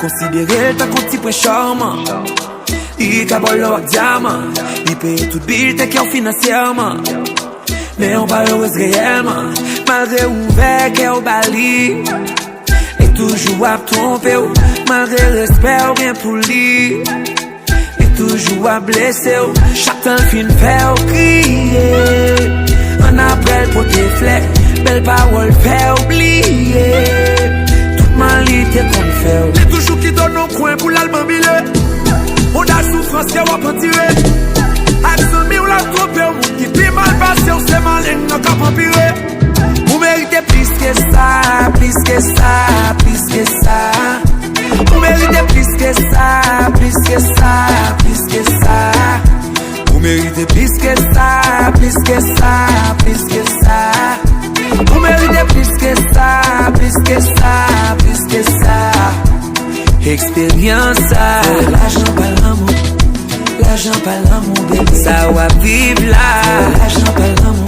considéré le temps qu'on t'y prend charmant. Il cabole le diamant. Il paye tout bill, t'es qui financièrement. Mais on parle heureuse réellement. Malgré ouvert, qu'est au bali. Et toujours à tromper, malgré respect ou bien poli. Et toujours à blesser, chaque temps fin fait crier. On appelle pour tes flèches, belle parole fait oublier. Toute malité qu'on fait. Les toujours qui donnent nos coins pour l'album billet. On a souffrance qui va pas tirer. Accent mi ou la trompe, on qui plus mal passé, on s'est malin, on n'a pas empiré. Vous méritez plus que ça, plus que ça, plus que ça. Vous méritez plus que ça, plus que ça, plus que ça. Vous méritez plus que ça, plus que ça, plus que ça. Vous méritez plus que ça, plus que ça, plus que ça. Expérience ça, l'argent pas l'amour. L'argent pas l'amour, bébé. Ça va vivre là. L'argent pas l'amour.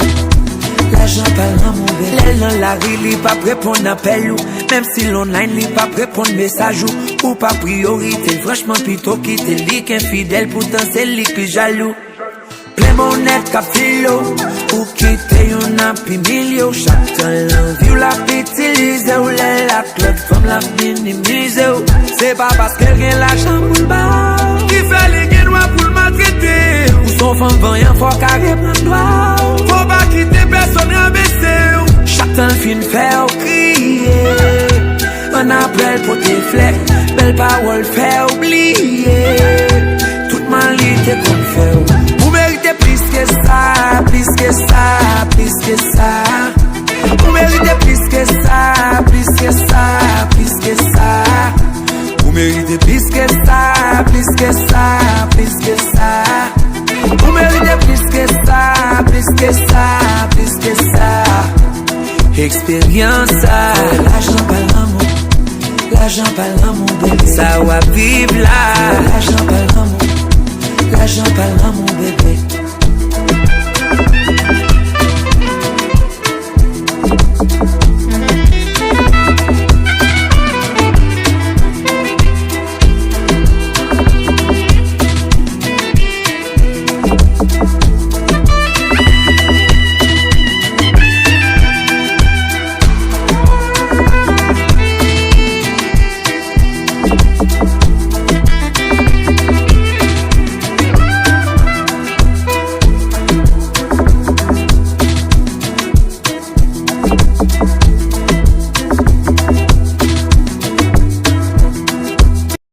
L'argent pas l'amour, bébé. Les dans la rue, li pas répondre appel ou. Même si l'online, li pas répondre message ou pas priorité. Franchement, plutôt quitter li qu'infidèle. Pourtant, c'est li qui jaloux. Plein monnaie qu'a filo. Ou quitter yon api milio. Chaque temps l'envie ou la pétiliser. Ou la club femme la minimiser. C'est pas parce qu'elle gagne l'argent pour le bar. Qui fait les gains pour le maltraiter. Ou son femme vend rien, faut carré prendre droit. Faut pas quitter personne rabaisser. Chaque temps fin fait crier. On appelle pour tes flèches. Belle parole fait oublier. Toute malité qu'on fait. Vous méritez plus que ça, plus que ça, plus que ça. Vous méritez plus que ça, plus que ça, plus que ça. Vous méritez plus que ça, plus que ça, plus que ça. Vous méritez plus que ça, plus que ça, plus que ça. Expérience ça, l'argent pas l'amour. L'argent pas l'amour, bébé. Ça va vivre là. L'argent pas l'amour. L'argent pas l'amour, bébé.